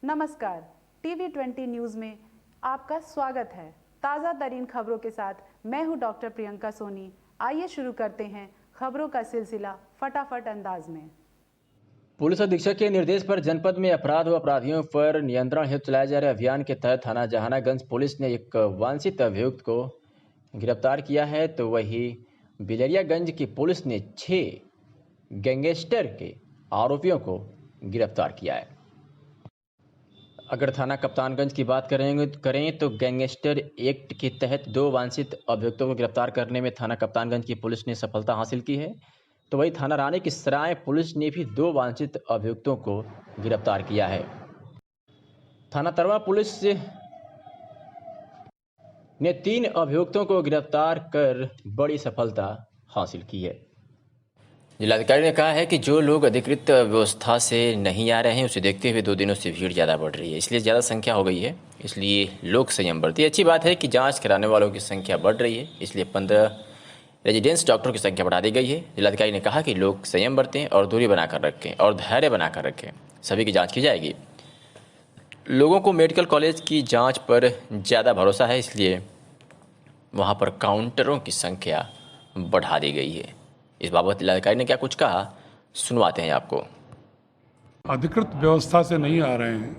नमस्कार, TV20 news में आपका स्वागत है। ताज़ा तरीन खबरों के साथ मैं हूं डॉक्टर प्रियंका सोनी। आइए शुरू करते हैं खबरों का सिलसिला फटाफट अंदाज में। पुलिस अधीक्षक के निर्देश पर जनपद में अपराध व अपराधियों पर नियंत्रण हेतु चलाए जा रहे अभियान के तहत थाना जहानागंज पुलिस ने एक वांछित अभियुक्त को गिरफ्तार किया है, तो वही बिलरियागंज की पुलिस ने 6 गैंगस्टर के आरोपियों को गिरफ्तार किया है। अगर थाना कप्तानगंज की बात करें तो गैंगस्टर एक्ट के तहत 2 वांछित अभियुक्तों को गिरफ्तार करने में थाना कप्तानगंज की पुलिस ने सफलता हासिल की है, तो वही थाना रानी की सराय पुलिस ने भी 2 वांछित अभियुक्तों को गिरफ्तार किया है। थाना तरवा पुलिस ने 3 अभियुक्तों को गिरफ्तार कर बड़ी सफलता हासिल की है। जिलाधिकारी ने कहा है कि जो लोग अधिकृत व्यवस्था से नहीं आ रहे हैं, उसे देखते हुए 2 दिनों से भीड़ ज़्यादा बढ़ रही है, इसलिए ज़्यादा संख्या हो गई है, इसलिए लोग संयम बरतिए। अच्छी बात है कि जांच कराने वालों की संख्या बढ़ रही है, इसलिए 15 रेजिडेंस डॉक्टरों की संख्या बढ़ा दी गई है। जिलाधिकारी ने कहा कि लोग संयम बरतें और दूरी बनाकर रखें और धैर्य बनाकर रखें, सभी की जाँच की जाएगी। लोगों को मेडिकल कॉलेज की जाँच पर ज़्यादा भरोसा है, इसलिए वहाँ पर काउंटरों की संख्या बढ़ा दी गई है। इस बाबत जिलाधिकारी ने क्या कुछ कहा, सुनवाते हैं आपको। अधिकृत व्यवस्था से नहीं आ रहे हैं,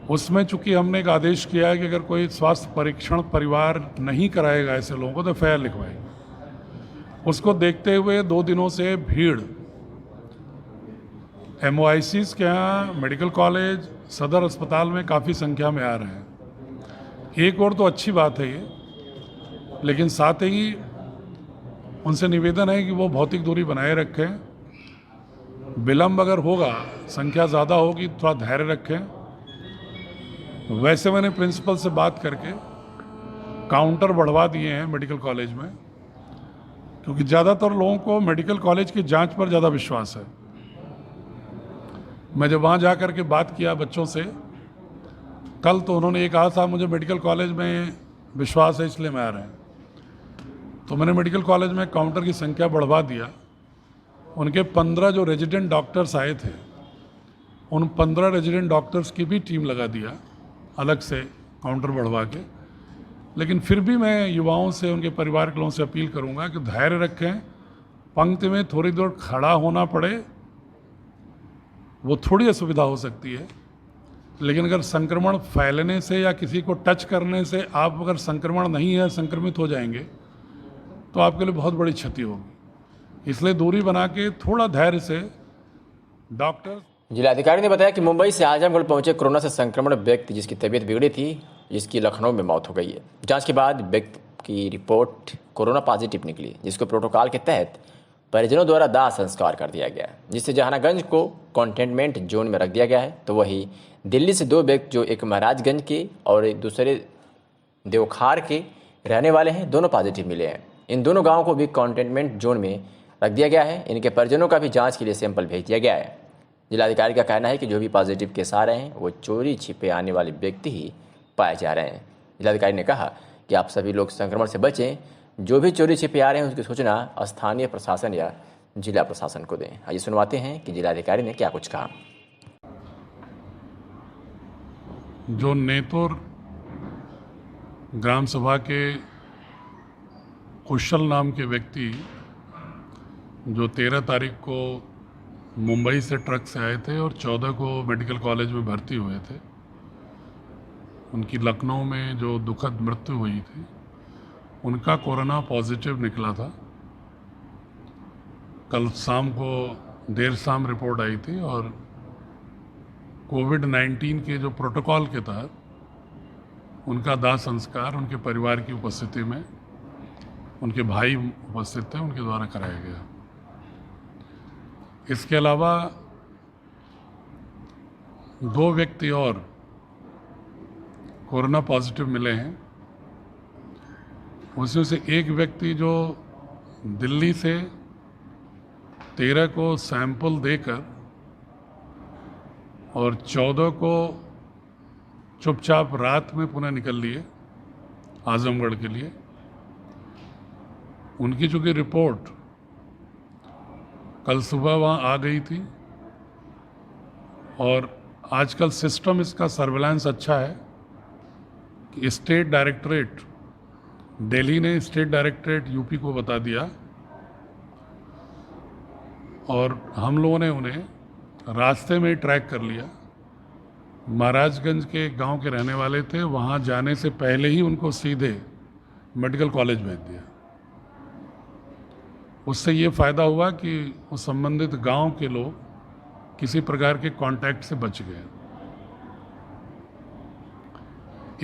उसमें चूंकि हमने एक आदेश किया है कि अगर कोई स्वास्थ्य परीक्षण परिवार नहीं कराएगा ऐसे लोगों को तो FIR लिखवाएगा। उसको देखते हुए 2 दिनों से भीड़ MOICs के यहाँ मेडिकल कॉलेज सदर अस्पताल में काफ़ी संख्या में आ रहे हैं। एक और तो अच्छी बात है ये, लेकिन साथ ही उनसे निवेदन है कि वो भौतिक दूरी बनाए रखें। विलम्ब अगर होगा, संख्या ज़्यादा होगी, थोड़ा धैर्य रखें। वैसे मैंने प्रिंसिपल से बात करके काउंटर बढ़वा दिए हैं मेडिकल कॉलेज में, क्योंकि ज़्यादातर लोगों को मेडिकल कॉलेज की जांच पर ज़्यादा विश्वास है। मैं जब वहाँ जा कर के बात किया बच्चों से कल, तो उन्होंने ये कहा था मुझे मेडिकल कॉलेज में विश्वास है इसलिए मैं आ रहे हैं। तो मैंने मेडिकल कॉलेज में काउंटर की संख्या बढ़वा दिया। उनके 15 जो रेजिडेंट डॉक्टर्स आए थे, उन 15 रेजिडेंट डॉक्टर्स की भी टीम लगा दिया अलग से काउंटर बढ़वा के। लेकिन फिर भी मैं युवाओं से, उनके परिवार के लोगों से अपील करूंगा कि धैर्य रखें। पंक्ति में थोड़ी देर खड़ा होना पड़े, वो थोड़ी असुविधा हो सकती है, लेकिन अगर संक्रमण फैलने से या किसी को टच करने से आप अगर संक्रमण नहीं है, संक्रमित हो जाएंगे, तो आपके लिए बहुत बड़ी क्षति होगी। इसलिए दूरी बना के थोड़ा धैर्य से डॉक्टर। जिलाधिकारी ने बताया कि मुंबई से आजमगढ़ पहुंचे कोरोना से संक्रमण व्यक्ति जिसकी तबीयत बिगड़ी थी, जिसकी लखनऊ में मौत हो गई है। जांच के बाद व्यक्ति की रिपोर्ट कोरोना पॉजिटिव निकली, जिसको प्रोटोकॉल के तहत परिजनों द्वारा दाह संस्कार कर दिया गया है, जिससे जहानागंज को कंटेनमेंट जोन में रख दिया गया है। तो वही दिल्ली से 2 व्यक्ति, जो एक महाराजगंज के और एक दूसरे देवखार के रहने वाले हैं, दोनों पॉजिटिव मिले हैं। इन दोनों गाँवों को भी कंटेनमेंट जोन में रख दिया गया है। इनके परिजनों का भी जाँच के लिए सैंपल भेज दिया गया है। जिलाधिकारी का कहना है कि जो भी पॉजिटिव केस आ रहे हैं, वो चोरी छिपे आने वाले व्यक्ति ही पाए जा रहे हैं। जिलाधिकारी ने कहा कि आप सभी लोग संक्रमण से बचें, जो भी चोरी छिपे आ रहे हैं उसकी सूचना स्थानीय प्रशासन या जिला प्रशासन को दें। आइए सुनवाते हैं कि जिलाधिकारी ने क्या कुछ कहा। जो नेतुर ग्राम सभा के कुशल नाम के व्यक्ति, जो 13 तारीख को मुंबई से ट्रक से आए थे और 14 को मेडिकल कॉलेज में भर्ती हुए थे, उनकी लखनऊ में जो दुखद मृत्यु हुई थी, उनका कोरोना पॉजिटिव निकला था। कल शाम को देर शाम रिपोर्ट आई थी और कोविड-19 के जो प्रोटोकॉल के तहत उनका दाह संस्कार उनके परिवार की उपस्थिति में, उनके भाई उपस्थित थे, उनके द्वारा कराया गया। इसके अलावा 2 व्यक्ति और कोरोना पॉजिटिव मिले हैं। उसमें से एक व्यक्ति जो दिल्ली से 13 को सैंपल देकर और 14 को चुपचाप रात में पुनः निकल लिए आजमगढ़ के लिए, उनकी चूँकि रिपोर्ट कल सुबह वहाँ आ गई थी और आजकल सिस्टम इसका सर्विलांस अच्छा है कि स्टेट डायरेक्टरेट, दिल्ली ने स्टेट डायरेक्टरेट यूपी को बता दिया और हम लोगों ने उन्हें रास्ते में ही ट्रैक कर लिया। महाराजगंज के गांव के रहने वाले थे, वहां जाने से पहले ही उनको सीधे मेडिकल कॉलेज भेज दिया। उससे ये फ़ायदा हुआ कि उस संबंधित गांव के लोग किसी प्रकार के कांटेक्ट से बच गए।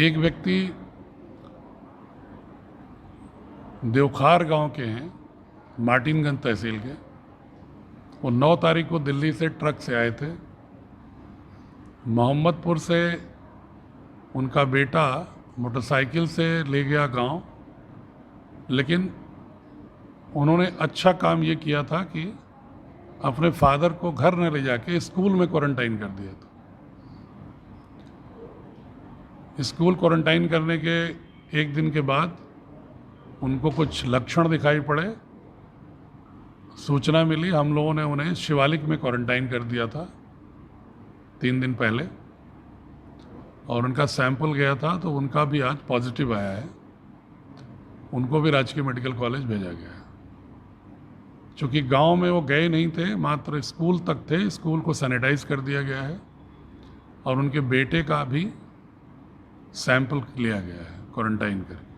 एक व्यक्ति देवखार गांव के हैं, मार्टिनगंज तहसील के। वो 9 तारीख को दिल्ली से ट्रक से आए थे। मोहम्मदपुर से उनका बेटा मोटरसाइकिल से ले गया गांव, लेकिन उन्होंने अच्छा काम ये किया था कि अपने फादर को घर न ले जाके स्कूल में क्वारंटाइन कर दिया था। स्कूल क्वारंटाइन करने के एक दिन के बाद उनको कुछ लक्षण दिखाई पड़े, सूचना मिली, हम लोगों ने उन्हें शिवालिक में क्वारंटाइन कर दिया था 3 दिन पहले, और उनका सैंपल गया था तो उनका भी आज पॉजिटिव आया है। उनको भी राजकीय मेडिकल कॉलेज भेजा गया है। चूँकि गांव में वो गए नहीं थे, मात्र स्कूल तक थे, स्कूल को सैनिटाइज कर दिया गया है और उनके बेटे का भी सैंपल लिया गया है क्वारंटाइन करके।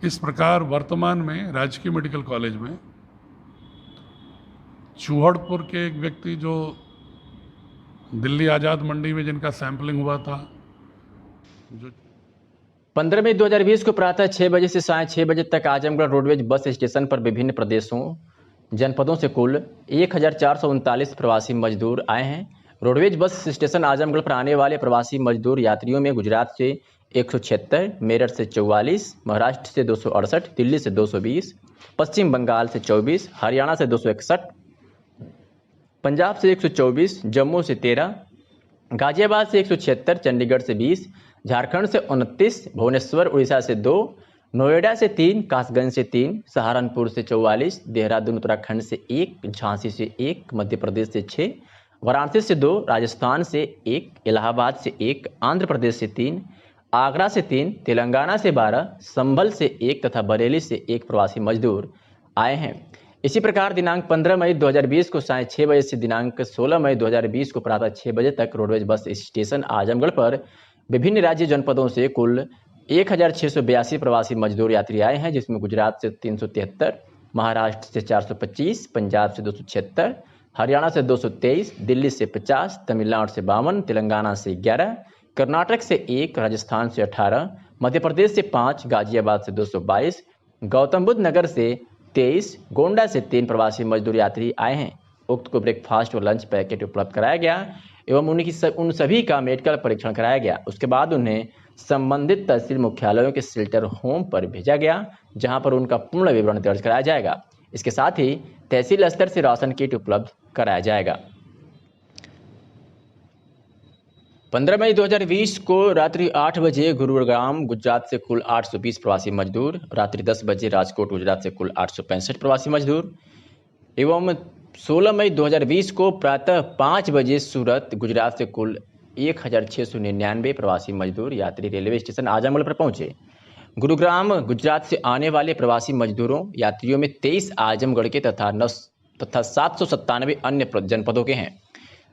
इस प्रकार वर्तमान में राजकीय मेडिकल कॉलेज में चूहड़पुर के एक व्यक्ति जो दिल्ली आज़ाद मंडी में जिनका सैंपलिंग हुआ था, जो 15 मई 2020 को प्रातः 6 बजे से सायं 6 बजे तक आजमगढ़ रोडवेज बस स्टेशन पर विभिन्न प्रदेशों जनपदों से कुल 1439 प्रवासी मजदूर आए हैं। रोडवेज बस स्टेशन आजमगढ़ पर आने वाले प्रवासी मजदूर यात्रियों में गुजरात से 176, मेरठ से 44, महाराष्ट्र से 268, दिल्ली से 220, पश्चिम बंगाल से 24, हरियाणा से 261, पंजाब से 124, जम्मू से 13, गाजियाबाद से 176, चंडीगढ़ से 20, झारखंड से 29, भुवनेश्वर उड़ीसा से 2, नोएडा से 3, कासगंज से 3, सहारनपुर से 44, देहरादून उत्तराखंड से 1, झांसी से 1, मध्य प्रदेश से 6, वाराणसी से 2, राजस्थान से 1, इलाहाबाद से 1, आंध्र प्रदेश से 3, आगरा से 3, तेलंगाना से 12, संभल से 1 तथा बरेली से 1 प्रवासी मजदूर आए हैं। इसी प्रकार दिनांक 15 मई 2020 को सायं 6 बजे से दिनांक 16 मई 2020 को प्रातः 6 बजे तक रोडवेज बस स्टेशन आजमगढ़ पर विभिन्न राज्य जनपदों से कुल 1682 प्रवासी मजदूर यात्री आए हैं, जिसमें गुजरात से 373, महाराष्ट्र से 425, पंजाब से 276, हरियाणा से 223, दिल्ली से 50, तमिलनाडु से 52, तेलंगाना से 11, कर्नाटक से 1, राजस्थान से 18, मध्य प्रदेश से 5, गाजियाबाद से 222, गौतम बुद्ध नगर से 23, गोंडा से 3 प्रवासी मजदूर यात्री आए हैं। उक्त को ब्रेकफास्ट और लंच पैकेट उपलब्ध कराया गया एवं उन सभी का मेडिकल परीक्षण कराया गया। उसके बाद उन्हें संबंधित तहसील मुख्यालयों के शेल्टर होम पर भेजा गया, जहां पर उनका पूर्ण विवरण दर्ज कराया जाएगा। इसके साथ ही तहसील स्तर से राशन किट उपलब्ध कराया जाएगा। 15 मई 2020 को रात्रि 8 बजे गुरुग्राम गुजरात से कुल 820 प्रवासी मजदूर, रात्रि 10 बजे राजकोट गुजरात से कुल 865 प्रवासी मजदूर एवं 16 मई 2020 को प्रातः 5 बजे सूरत गुजरात से कुल 1699 प्रवासी मजदूर यात्री रेलवे स्टेशन आजमगढ़ पर पहुंचे। गुरुग्राम गुजरात से आने वाले प्रवासी मजदूरों यात्रियों में 23 आजमगढ़ के तथा 797 अन्य जनपदों के हैं।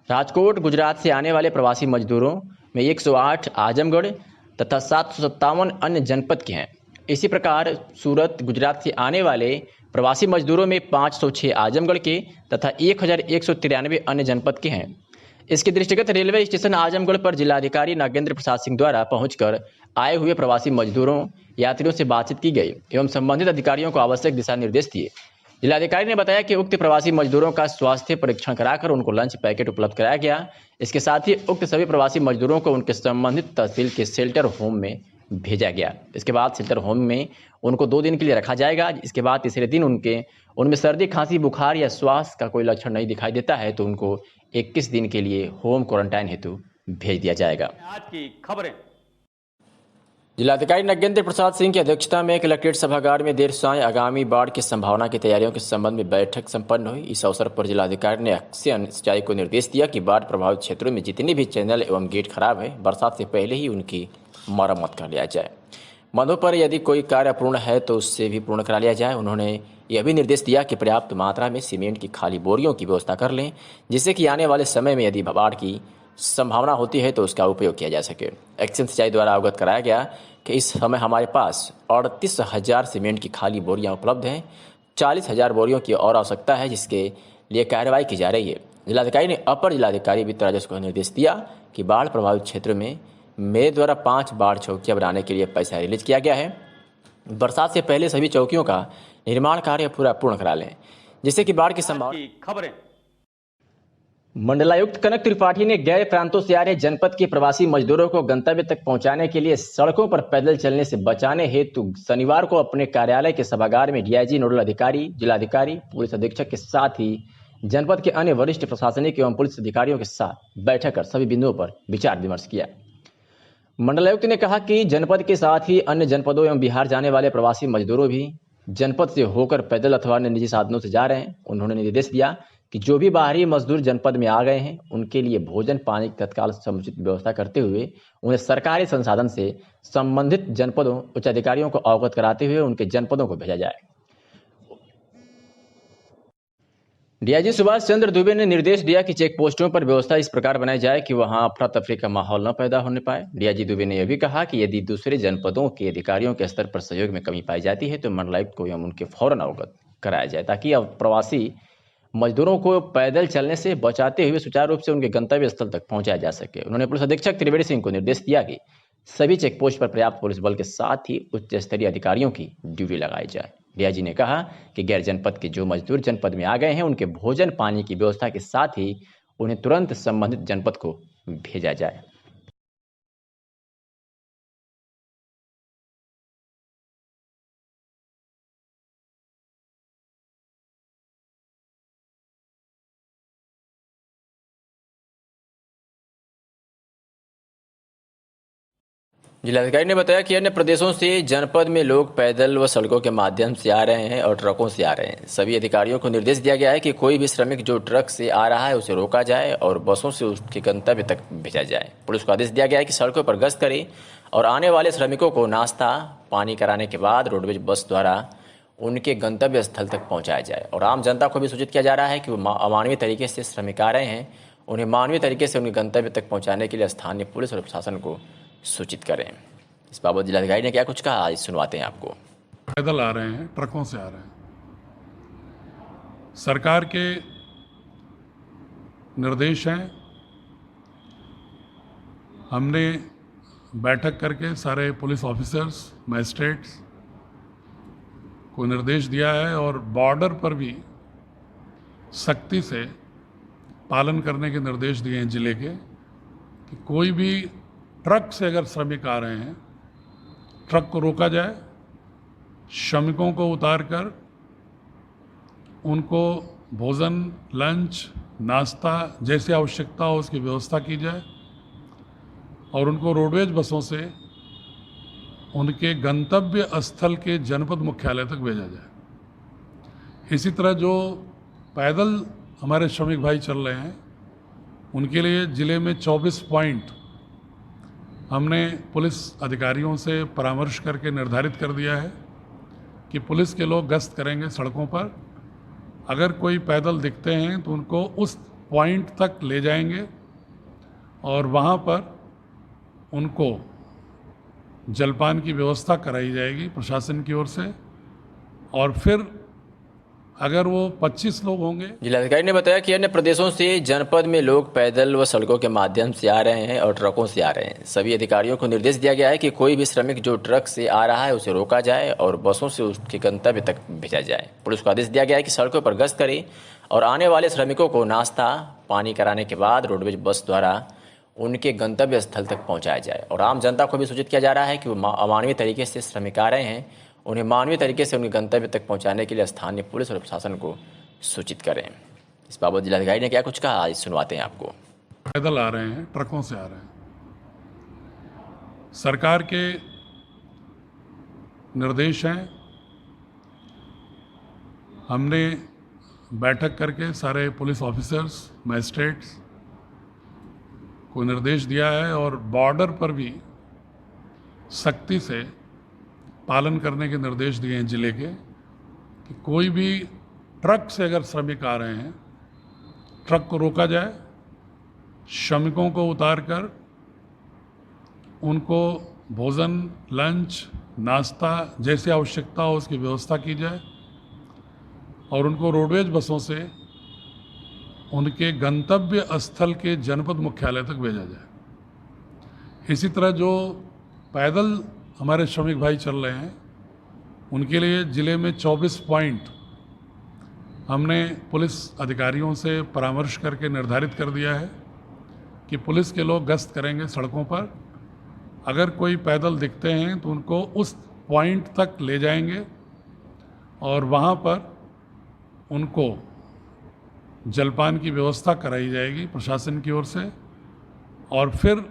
राजकोट गुजरात से आने वाले प्रवासी मजदूरों में 108 आजमगढ़ तथा 757 अन्य जनपद के हैं। इसी प्रकार सूरत गुजरात से आने वाले प्रवासी मजदूरों में 506 आजमगढ़ के तथा 1193 अन्य जनपद के हैं। इसके दृष्टिगत रेलवे स्टेशन आजमगढ़ पर जिलाधिकारी नागेंद्र प्रसाद सिंह द्वारा पहुंचकर आए हुए प्रवासी मजदूरों यात्रियों से बातचीत की गई एवं संबंधित अधिकारियों को आवश्यक दिशा निर्देश दिए। जिलाधिकारी ने बताया कि उक्त प्रवासी मजदूरों का स्वास्थ्य परीक्षण कराकर उनको लंच पैकेट उपलब्ध कराया गया। इसके साथ ही उक्त सभी प्रवासी मजदूरों को उनके संबंधित तहसील के शेल्टर होम में भेजा गया। इसके बाद शेल्टर होम में उनको 2 दिन के लिए रखा जाएगा। इसके बाद तीसरे दिन उनमें सर्दी, खांसी, बुखार या श्वास का कोई लक्षण नहीं दिखाई देता है तो उनको 21 दिन के लिए होम क्वारंटाइन हेतु भेज दिया जाएगा। आज की खबरें। जिलाधिकारी नगेंद्र प्रसाद सिंह की अध्यक्षता में कलेक्ट्रेट सभागार में देर शाम आगामी बाढ़ की संभावना की तैयारियों के संबंध में बैठक संपन्न हुई। इस अवसर पर जिलाधिकारी ने एक्शन सिंचाई को निर्देश दिया कि बाढ़ प्रभावित क्षेत्रों में जितने भी चैनल एवं गेट खराब है, बरसात से पहले ही उनकी मरम्मत कर लिया जाए। मदों पर यदि कोई कार्य अपूर्ण है तो उससे भी पूर्ण करा लिया जाए। उन्होंने यह भी निर्देश दिया कि पर्याप्त मात्रा में सीमेंट की खाली बोरियों की व्यवस्था कर लें, जिससे कि आने वाले समय में यदि बाढ़ की संभावना होती है तो उसका उपयोग किया जा सके। एक्शन सिंचाई द्वारा अवगत कराया गया कि इस समय हमारे पास 38,000 सीमेंट की खाली बोरियां उपलब्ध हैं। 40,000 बोरियों की और आवश्यकता है, जिसके लिए कार्रवाई की जा रही है। जिलाधिकारी ने अपर जिलाधिकारी वित्त राजस्व को निर्देश दिया कि बाढ़ प्रभावित क्षेत्र में मेरे द्वारा 5 बाढ़ चौकियां बनाने के लिए पैसा रिलीज किया गया है। बरसात से पहले सभी चौकियों का निर्माण कार्य पूर्ण करा लें, जिससे कि बाढ़ की संभावना। खबरें। मंडलायुक्त कनक त्रिपाठी ने गैर प्रांतों से आ रहे जनपद के प्रवासी मजदूरों को गंतव्य तक पहुंचाने के लिए सड़कों पर पैदल चलने से बचाने हेतु शनिवार को अपने कार्यालय के सभागार में डीआईजी, नोडल अधिकारी, जिलाधिकारी, पुलिस अधीक्षक के साथ ही जनपद के अन्य वरिष्ठ प्रशासनिक एवं पुलिस अधिकारियों के साथ बैठक कर सभी बिंदुओं पर विचार विमर्श किया। मंडलायुक्त ने कहा कि जनपद के साथ ही अन्य जनपदों एवं बिहार जाने वाले प्रवासी मजदूरों भी जनपद से होकर पैदल अथवा अन्य निजी साधनों से जा रहे हैं। उन्होंने निर्देश दिया कि जो भी बाहरी मजदूर जनपद में आ गए हैं, उनके लिए भोजन पानी की तत्काल समुचित व्यवस्था करते हुए उन्हें सरकारी संसाधन से संबंधित जनपदों उच्च अधिकारियों को अवगत कराते हुए उनके जनपदों को भेजा जाए। डीआईजी सुभाष चंद्र दुबे ने निर्देश दिया कि चेक पोस्टों पर व्यवस्था इस प्रकार बनाई जाए कि वहां अफरा तफरी का माहौल न पैदा होने पाए। डीआईजी दुबे ने यह भी कहा कि यदि दूसरे जनपदों के अधिकारियों के स्तर पर सहयोग में कमी पाई जाती है तो मंडलायुक्त को एवं उनके फौरन अवगत कराया जाए, ताकि अब प्रवासी मजदूरों को पैदल चलने से बचाते हुए सुचारू रूप से उनके गंतव्य स्थल तक पहुंचाया जा सके। उन्होंने पुलिस अधीक्षक त्रिवेणी सिंह को निर्देश दिया कि सभी चेक पोस्ट पर पर्याप्त पुलिस बल के साथ ही उच्च स्तरीय अधिकारियों की ड्यूटी लगाई जाए। डीआईजी ने कहा कि गैर जनपद के जो मजदूर जनपद में आ गए हैं, उनके भोजन पानी की व्यवस्था के साथ ही उन्हें तुरंत संबंधित जनपद को भेजा जाए। जिलाधिकारी ने बताया कि अन्य प्रदेशों से जनपद में लोग पैदल व सड़कों के माध्यम से आ रहे हैं और ट्रकों से आ रहे हैं। सभी अधिकारियों को निर्देश दिया गया है कि कोई भी श्रमिक जो ट्रक से आ रहा है उसे रोका जाए और बसों से उसके गंतव्य तक भेजा जाए। पुलिस को आदेश दिया गया है कि सड़कों पर गश्त करे और आने वाले श्रमिकों को नाश्ता पानी कराने के बाद रोडवेज बस द्वारा उनके गंतव्य स्थल तक पहुँचाया जाए। और आम जनता को भी सूचित किया जा रहा है कि वो अमानवीय तरीके से श्रमिक आ रहे हैं, उन्हें मानवीय तरीके से उनके गंतव्य तक पहुँचाने के लिए स्थानीय पुलिस और प्रशासन को सूचित करें। इस बाबत जिलाधिकारी ने क्या कुछ कहा, आज सुनवाते हैं आपको। पैदल आ रहे हैं, ट्रकों से आ रहे हैं। सरकार के निर्देश हैं। हमने बैठक करके सारे पुलिस ऑफिसर्स, मजिस्ट्रेट्स को निर्देश दिया है और बॉर्डर पर भी सख्ती से पालन करने के निर्देश दिए हैं जिले के, कि कोई भी ट्रक से अगर श्रमिक आ रहे हैं, ट्रक को रोका जाए, श्रमिकों को उतारकर उनको भोजन, लंच, नाश्ता जैसी आवश्यकता हो उसकी व्यवस्था की जाए और उनको रोडवेज बसों से उनके गंतव्य स्थल के जनपद मुख्यालय तक भेजा जाए। इसी तरह जो पैदल हमारे श्रमिक भाई चल रहे हैं, उनके लिए जिले में 24 पॉइंट हमने पुलिस अधिकारियों से परामर्श करके निर्धारित कर दिया है कि पुलिस के लोग गश्त करेंगे सड़कों पर। अगर कोई पैदल दिखते हैं तो उनको उस पॉइंट तक ले जाएंगे और वहाँ पर उनको जलपान की व्यवस्था कराई जाएगी प्रशासन की ओर से। और फिर अगर वो 25 लोग होंगे। जिलाधिकारी ने बताया कि अन्य प्रदेशों से जनपद में लोग पैदल व सड़कों के माध्यम से आ रहे हैं और ट्रकों से आ रहे हैं। सभी अधिकारियों को निर्देश दिया गया है कि कोई भी श्रमिक जो ट्रक से आ रहा है उसे रोका जाए और बसों से उसके गंतव्य तक भेजा जाए। पुलिस को आदेश दिया गया है कि सड़कों पर गश्त करे और आने वाले श्रमिकों को नाश्ता पानी कराने के बाद रोडवेज बस द्वारा उनके गंतव्य स्थल तक पहुँचाया जाए। और आम जनता को भी सूचित किया जा रहा है कि वो अमानवीय तरीके से श्रमिक आ रहे हैं, उन्हें मानवीय तरीके से उनके गंतव्य तक पहुंचाने के लिए स्थानीय पुलिस और प्रशासन को सूचित करें। इस बाबत जिलाधिकारी ने क्या कुछ कहा, आज सुनवाते हैं आपको। पैदल आ रहे हैं, ट्रकों से आ रहे हैं। सरकार के निर्देश हैं। हमने बैठक करके सारे पुलिस ऑफिसर्स, मजिस्ट्रेट्स को निर्देश दिया है और बॉर्डर पर भी सख्ती से पालन करने के निर्देश दिए हैं जिले के, कि कोई भी ट्रक से अगर श्रमिक आ रहे हैं, ट्रक को रोका जाए, श्रमिकों को उतारकर उनको भोजन, लंच, नाश्ता जैसी आवश्यकता हो उसकी व्यवस्था की जाए और उनको रोडवेज बसों से उनके गंतव्य स्थल के जनपद मुख्यालय तक भेजा जाए। इसी तरह जो पैदल हमारे श्रमिक भाई चल रहे हैं उनके लिए ज़िले में 24 पॉइंट हमने पुलिस अधिकारियों से परामर्श करके निर्धारित कर दिया है कि पुलिस के लोग गश्त करेंगे सड़कों पर। अगर कोई पैदल दिखते हैं तो उनको उस पॉइंट तक ले जाएंगे और वहाँ पर उनको जलपान की व्यवस्था कराई जाएगी प्रशासन की ओर से। और फिर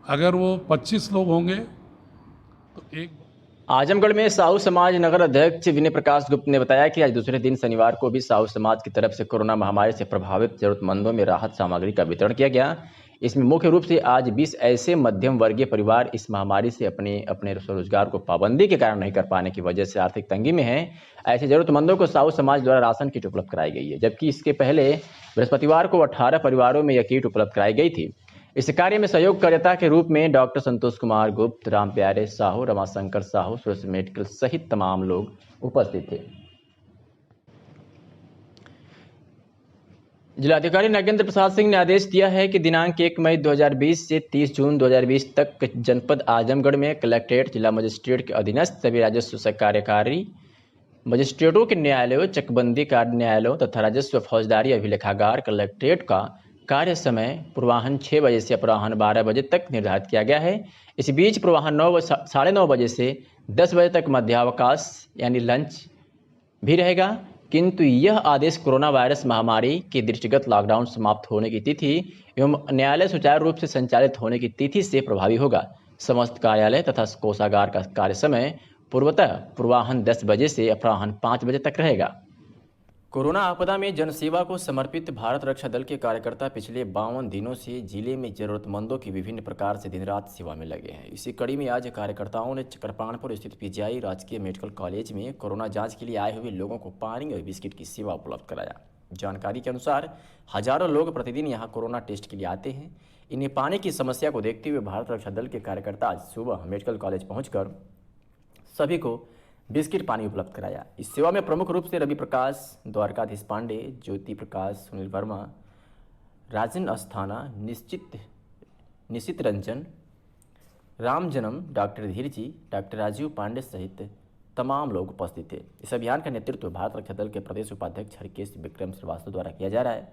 अगर वो 25 लोग होंगे तो एक आजमगढ़ में साहू समाज नगर अध्यक्ष विनय प्रकाश गुप्त ने बताया कि आज दूसरे दिन शनिवार को भी साहू समाज की तरफ से कोरोना महामारी से प्रभावित जरूरतमंदों में राहत सामग्री का वितरण किया गया। इसमें मुख्य रूप से आज 20 ऐसे मध्यम वर्गीय परिवार इस महामारी से अपने स्वरोजगार को पाबंदी के कारण नहीं कर पाने की वजह से आर्थिक तंगी में हैं। ऐसे जरूरतमंदों को साहू समाज द्वारा राशन किट उपलब्ध कराई गई है, जबकि इसके पहले बृहस्पतिवार को 18 परिवारों में यह किट उपलब्ध कराई गई थी। इस कार्य में सहयोगकर्ता के रूप में डॉक्टर संतोष कुमार गुप्त, राम प्यारे साहू, रमाशंकर साहू, सुरेश मेडिकल सहित तमाम लोग उपस्थित थे। जिलाधिकारी नागेंद्र प्रसाद सिंह ने आदेश दिया है कि दिनांक 1 मई 2020 से 30 जून 2020 तक जनपद आजमगढ़ में कलेक्ट्रेट, जिला मजिस्ट्रेट के अधीनस्थ सभी राजस्व कार्यकारी मजिस्ट्रेटों के न्यायालयों, चकबंदी कार्य न्यायालयों तथा राजस्व फौजदारी अभिलेखागार कलेक्ट्रेट का कार्य समय पूर्वाह्न 6 बजे से अपराह्न 12 बजे तक निर्धारित किया गया है। इस बीच पूर्वाह्न 9:30 बजे से 10 बजे तक मध्यावकाश यानी लंच भी रहेगा, किंतु यह आदेश कोरोना वायरस महामारी के दृष्टिगत लॉकडाउन समाप्त होने की तिथि एवं न्यायालय सुचारू रूप से संचालित होने की तिथि से प्रभावी होगा। समस्त कार्यालय तथा कोषागार का कार्य समय पूर्वतः पूर्वाह्न 10 बजे से अपराह्न 5 बजे तक रहेगा। कोरोना आपदा में जनसेवा को समर्पित भारत रक्षा दल के कार्यकर्ता पिछले 52 दिनों से जिले में जरूरतमंदों की विभिन्न प्रकार से दिन रात सेवा में लगे हैं। इसी कड़ी में आज कार्यकर्ताओं ने चक्रपाणपुर स्थित पीजीआई राजकीय मेडिकल कॉलेज में कोरोना जांच के लिए आए हुए लोगों को पानी और बिस्किट की सेवा उपलब्ध कराया। जानकारी के अनुसार हजारों लोग प्रतिदिन यहाँ कोरोना टेस्ट के लिए आते हैं। इन्हें पानी की समस्या को देखते हुए भारत रक्षा दल के कार्यकर्ता आज सुबह मेडिकल कॉलेज पहुँचकर सभी को बिस्किट पानी उपलब्ध कराया। इस सेवा में प्रमुख रूप से रवि प्रकाश, द्वारकाधीश पांडे, ज्योति प्रकाश, सुनील वर्मा, राजन अस्थाना, निश्चित रंजन, राम जन्म, डॉक्टर धीरजी, डॉक्टर राजीव पांडे सहित तमाम लोग उपस्थित थे। इस अभियान का नेतृत्व भारत रक्षा दल के प्रदेश उपाध्यक्ष हरकेश विक्रम श्रीवास्तव द्वारा किया जा रहा है।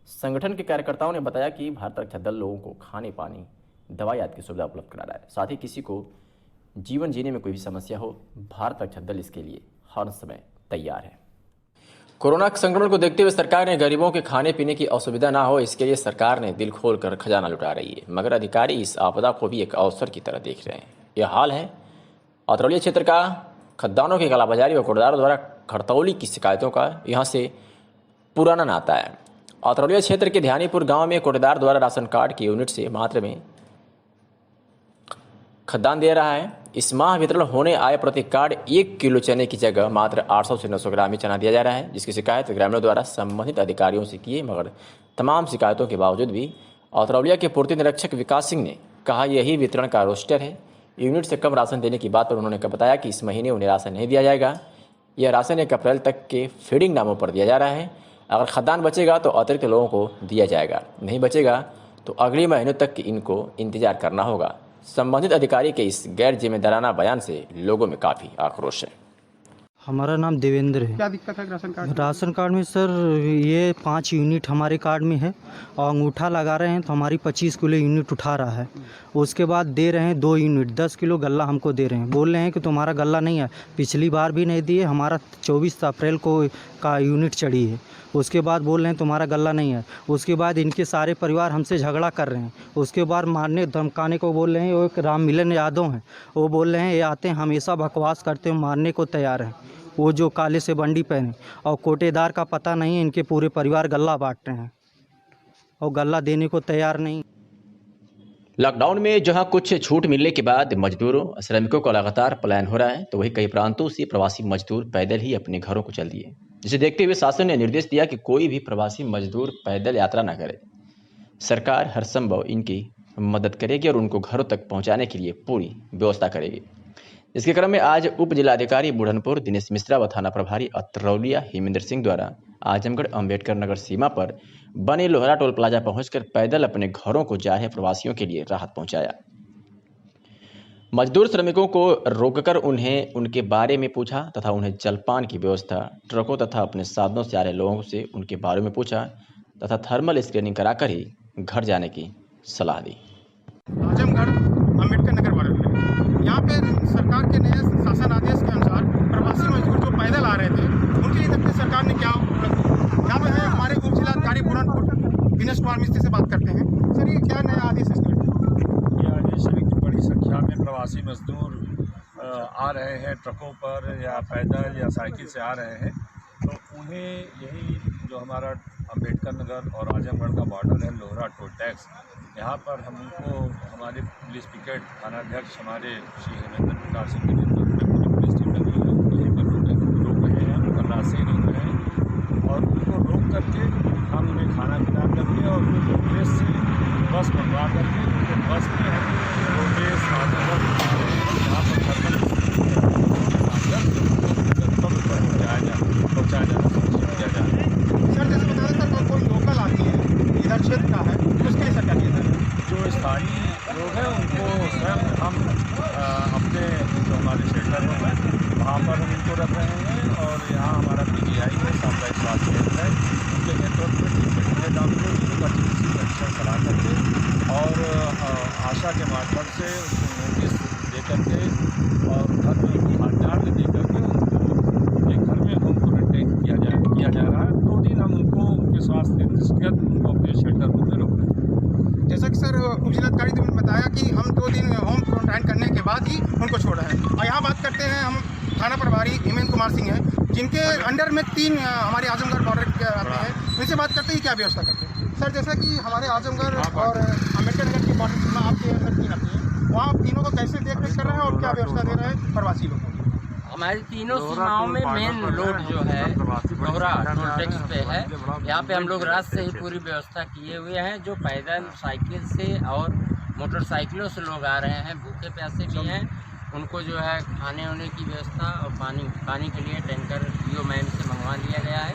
संगठन के कार्यकर्ताओं ने बताया कि भारत रक्षा दल लोगों को खाने, पानी, दवाई आदि की सुविधा उपलब्ध करा रहा है। साथ ही किसी को जीवन जीने में कोई भी समस्या हो, भारत रक्षा दल इसके लिए हर समय तैयार है। कोरोना संक्रमण को देखते हुए सरकार ने गरीबों के खाने पीने की असुविधा ना हो, इसके लिए सरकार ने दिल खोलकर खजाना लुटा रही है, मगर अधिकारी इस आपदा को भी एक अवसर की तरह देख रहे हैं। यह हाल है अतरौलिया क्षेत्र का। खद्दानों की कालाबाजारी व कोटदारों द्वारा खड़तौली की शिकायतों का यहाँ से पुराना नाता है। अतरौलिया क्षेत्र के ध्यानीपुर गाँव में कोटेदार द्वारा राशन कार्ड की यूनिट से मात्र में खद्दान दे रहा है। इस माह वितरण होने आए प्रति कार्ड 1 किलो चने की जगह मात्र 800 से 900 ग्राम ही चना दिया जा रहा है, जिसकी शिकायत ग्रामीणों द्वारा संबंधित अधिकारियों से किए, मगर तमाम शिकायतों के बावजूद भी अतरौलिया के पूर्ति निरीक्षक विकास सिंह ने कहा यही वितरण का रोस्टर है। यूनिट से कम राशन देने की बात पर उन्होंने बताया कि इस महीने उन्हें राशन नहीं दिया जाएगा। यह राशन 1 अप्रैल तक के फीडिंग नामों पर दिया जा रहा है। अगर खद्दान बचेगा तो अतिरिक्त लोगों को दिया जाएगा, नहीं बचेगा तो अगले महीनों तक इनको इंतजार करना होगा। संबंधित अधिकारी के इस गैर जिम्मेदाराना बयान से लोगों में काफ़ी आक्रोश है। हमारा नाम देवेंद्र है। क्या दिक्कत है राशन कार्ड? राशन कार्ड में सर ये 5 यूनिट हमारे कार्ड में है और अंगूठा लगा रहे हैं तो हमारी 25 किलो यूनिट उठा रहा है। उसके बाद दे रहे हैं 2 यूनिट 10 किलो गल्ला हमको दे रहे हैं। बोल रहे हैं कि तुम्हारा गल्ला नहीं है, पिछली बार भी नहीं दिए, हमारा 24 अप्रैल को का यूनिट चढ़ी है। उसके बाद बोल रहे हैं तुम्हारा गल्ला नहीं है। उसके बाद इनके सारे परिवार हमसे झगड़ा कर रहे हैं। उसके बाद मारने धमकाने को बोल रहे हैं। वो एक राम मिलन यादव हैं, वो बोल रहे हैं ये आते हैं हमेशा बकवास करते हैं, मारने को तैयार हैं। वो जो काले से बंडी पहने और कोटेदार का पता नहीं है, इनके पूरे परिवार गल्ला बांट रहे हैं और गल्ला देने को तैयार नहीं। लॉकडाउन में जहां कुछ छूट मिलने के बाद मजदूरों श्रमिकों का लगातार पलायन हो रहा है, तो वहीं कई प्रांतों से प्रवासी मजदूर पैदल ही अपने घरों को चल दिए, जिसे देखते हुए शासन ने निर्देश दिया कि कोई भी प्रवासी मजदूर पैदल यात्रा न करे। सरकार हर संभव इनकी मदद करेगी और उनको घरों तक पहुंचाने के लिए पूरी व्यवस्था करेगी। इसके क्रम में आज उप जिलाधिकारी बुढ़नपुर दिनेश मिश्रा व थाना प्रभारी अत्रौलिया हेमेंद्र सिंह द्वारा आजमगढ़ अंबेडकर नगर सीमा पर बने लोहरा टोल प्लाजा पहुंचकर पैदल अपने घरों को जा रहे प्रवासियों के लिए राहत पहुंचाया। मजदूर श्रमिकों को रोककर उन्हें उनके बारे में पूछा तथा उन्हें जलपान की व्यवस्था, ट्रकों तथा अपने साधनों से आ रहे लोगों से उनके बारे में पूछा तथा थर्मल स्क्रीनिंग कराकर ही घर जाने की सलाह दी। आजमगढ़ अंबेडकर नगर वार्ड में यहाँ पे सरकार के नए शासन आदेश के अनुसार प्रवासी मजदूर जो पैदल आ रहे थे उनके लिए दक्षिण सरकार ने क्या यहाँ पे है हमारे उप जिलाधिकारी बुढ़नपुर दिनेश कुमार मिस्त्री से बात करते हैं। सर ये क्या नया आदेश है? ये आदेश है कि बड़ी संख्या में प्रवासी मजदूर आ रहे हैं ट्रकों पर या पैदल या साइकिल से आ रहे हैं, तो उन्हें यही जो हमारा अंबेडकर नगर और आजमगढ़ का बॉर्डर है लोहरा टोल टैक्स, यहाँ पर हमको हमारे पुलिस पिकेट थानाध्यक्ष हमारे श्री हेमेंद्र प्रकाश सिंह के नेतृत्व में पूरी पुलिस टीम लगी है, यहीं पर रोक रहे हैं, उनका रास्ते रोक रहे हैं और उनको रोक करके हम उन्हें खाना पिला करके और उनको रोडवेज से बस मंगवा करके उनको बस में हम रोडवेज यहाँ पर पहुँचाया जाना सुनिश्चित किया जा रहा है। सर जैसे बता रहे सर कोई लोकल आदमी है इधर क्षेत्र का है उसके लिए सर क्या किया जाए? जो स्थानीय लोग हैं उनको स्वयं हम अपने जो हमारे शेल्टर में हैं वहाँ पर हम इनको रख रहे हैं और यहाँ हमारा PGI है सामुदायिक स्वास्थ्य केंद्र है, उनके नेतृत्व में टीम डॉक्टरों की उनका चिकित्सीय परीक्षण करा करके और आशा के माध्यम से उनको नोटिस दे करके और घर में उनको खाद्यान्न दे करके उनको एक घर में होम क्वारंटाइन किया जा रहा है। 2 दिन हम उनको उनके स्वास्थ्य के दृष्टिगत उनको अपने शेल्टर रूम में रोक रहे हैं। जैसा कि सर उप जिलाधिकारी ने बताया कि हम 2 दिन होम क्वारंटाइन करने के बाद ही उनको छोड़ रहे हैं। और यहाँ बात करते हैं हम थाना प्रभारी हेमेंद्र कुमार सिंह हैं जिनके अंडर में 3 हमारे आजमगढ़ बॉर्डर के आते हैं, उनसे बात करते ही क्या व्यवस्था करते हैं? सर जैसा कि हमारे आजमगढ़ और अम्बेडकर नगर की बॉर्डर सीमा आपके अंदर 3 आती है, वहाँ तीनों को कैसे देख रेख कर रहे हैं और क्या व्यवस्था दे रहे हैं प्रवासी लोगों को? हमारी तीनों सीमाओं में मेन रोड जो है लोहरा टोल टैक्स पे है। यहाँ पे हम लोग रात से ही पूरी व्यवस्था किए हुए हैं। जो पैदल साइकिल से और मोटरसाइकिलों से लोग आ रहे हैं, भूखे प्यासे भी हैं, उनको जो है खाने वाने की व्यवस्था और पानी के लिए टैंकर पीओ मैन से मंगवा लिया गया है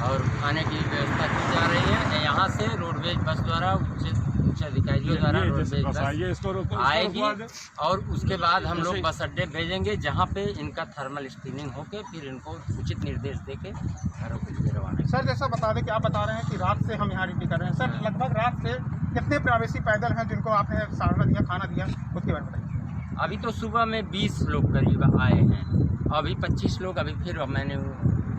और खाने की व्यवस्था की जा रही है। यहाँ से रोडवेज बस द्वारा उच्च अधिकारियों द्वारा रोडवेज बस आएगी और उसके बाद हम लोग बस अड्डे भेजेंगे जहाँ पे इनका थर्मल स्क्रीनिंग होके फिर इनको उचित निर्देश देके घरों के लिए रवाना। सर जैसा बता दें कि आप बता रहे हैं कि रात से हम यहाँ ड्यूटी कर रहे हैं, सर लगभग रात से कितने प्रवासी पैदल हैं जिनको आपने सहारा दिया, खाना दिया, उसके बारे में बताइए। अभी तो सुबह में 20 लोग करीब आए हैं, अभी 25 लोग अभी फिर मैंने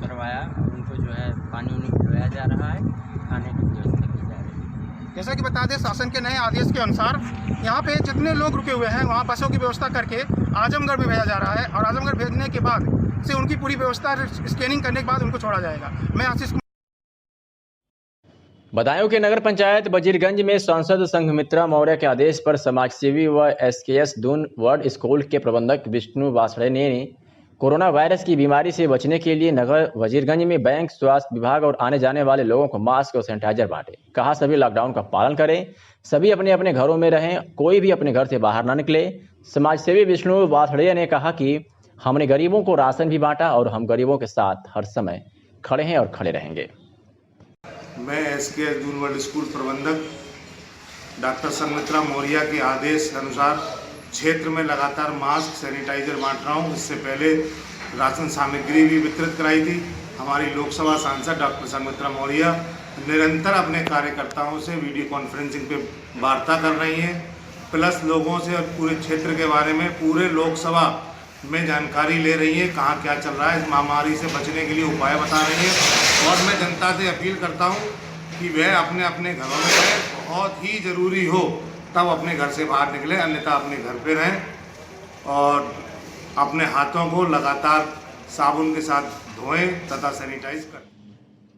करवाया, उनको जो है पानी उनी पिलाया जा रहा है, खाने की व्यवस्था की जा रही है। जैसा कि बता दें शासन के नए आदेश के अनुसार यहाँ पे जितने लोग रुके हुए हैं वहाँ बसों की व्यवस्था करके आजमगढ़ में भेजा जा रहा है और आजमगढ़ भेजने के बाद से उनकी पूरी व्यवस्था स्कैनिंग करने के बाद उनको छोड़ा जाएगा। मैं आशीष। बदायूं के नगर पंचायत वजीरगंज में सांसद संघमित्रा मौर्य के आदेश पर समाजसेवी व SKS दून वर्ड स्कूल के प्रबंधक विष्णु वासड़े ने कोरोना वायरस की बीमारी से बचने के लिए नगर वजीरगंज में बैंक, स्वास्थ्य विभाग और आने जाने वाले लोगों को मास्क और सैनिटाइजर बांटे। कहा सभी लॉकडाउन का पालन करें, सभी अपने अपने घरों में रहें, कोई भी अपने घर से बाहर ना निकले। समाजसेवी विष्णु वासड़े ने कहा कि हमने गरीबों को राशन भी बांटा और हम गरीबों के साथ हर समय खड़े हैं और खड़े रहेंगे। मैं SKS दून वर्ड स्कूल प्रबंधक डॉक्टर संघमित्रा मौर्य के आदेश के अनुसार क्षेत्र में लगातार मास्क, सैनिटाइजर बांट रहा हूँ। इससे पहले राशन सामग्री भी वितरित कराई थी। हमारी लोकसभा सांसद डॉक्टर संघमित्रा मौर्य निरंतर अपने कार्यकर्ताओं से वीडियो कॉन्फ्रेंसिंग पे वार्ता कर रही हैं, प्लस लोगों से और पूरे क्षेत्र के बारे में, पूरे लोकसभा में जानकारी ले रही हैं, कहाँ क्या चल रहा है, इस महामारी से बचने के लिए उपाय बता रही हैं। और मैं जनता से अपील करता हूँ कि वह अपने अपने घरों में रहें, बहुत ही ज़रूरी हो तब अपने घर से बाहर निकलें, अन्यथा अपने घर पे रहें और अपने हाथों को लगातार साबुन के साथ धोएं तथा सैनिटाइज करें।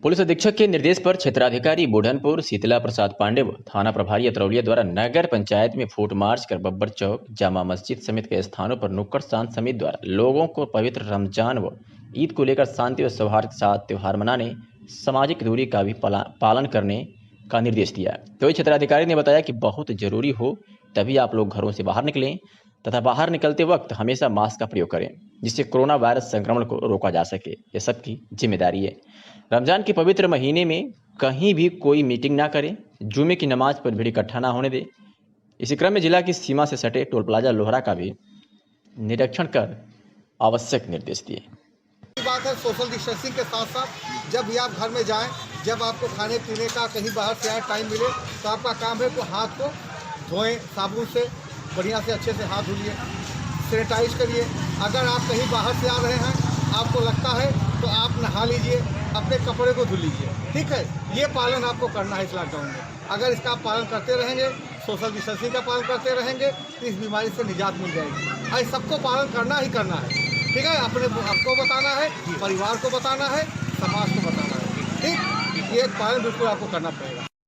पुलिस अधीक्षक के निर्देश पर क्षेत्राधिकारी बुढ़नपुर शीतला प्रसाद पांडे व थाना प्रभारी अतरौलिया द्वारा नगर पंचायत में फुट मार्च कर बब्बर चौक, जामा मस्जिद समेत कई स्थानों पर नुक्कड़ शांत समिति द्वारा लोगों को पवित्र रमजान व ईद को लेकर शांति व सौहार्द के साथ त्यौहार मनाने, सामाजिक दूरी का भी पालन करने का निर्देश दिया। तो क्षेत्राधिकारी ने बताया कि बहुत जरूरी हो तभी आप लोग घरों से बाहर निकलें तथा बाहर निकलते वक्त हमेशा मास्क का प्रयोग करें, जिससे कोरोना वायरस संक्रमण को रोका जा सके। ये सबकी जिम्मेदारी है। रमजान के पवित्र महीने में कहीं भी कोई मीटिंग ना करें, जुमे की नमाज पर भीड़ इकट्ठा ना होने दें। इसी क्रम में जिला की सीमा से सटे टोल प्लाजा लोहरा का भी निरीक्षण कर आवश्यक निर्देश दिए। बात है सोशल डिस्टेंसिंग के साथ साथ जब भी आप घर में जाएं, जब आपको खाने पीने का कहीं बाहर से आए टाइम मिले तो आपका काम है तो हाथ को धोएं, साबुन से बढ़िया से अच्छे से हाथ धुलिए, सैनिटाइज करिए। अगर आप कहीं बाहर से आ रहे हैं, आपको लगता है तो आप नहा लीजिए, अपने कपड़े को धुल लीजिए, ठीक है। ये पालन आपको करना है इस लॉकडाउन में। अगर इसका आप पालन करते रहेंगे, सोशल डिस्टेंसिंग का पालन करते रहेंगे तो इस बीमारी से निजात मिल जाएगी। और सबको पालन करना ही करना है, ठीक है। अपने आपको बताना है, परिवार को बताना है, समाज को बताना है, ठीक। ये पालन बिल्कुल आपको करना पड़ेगा।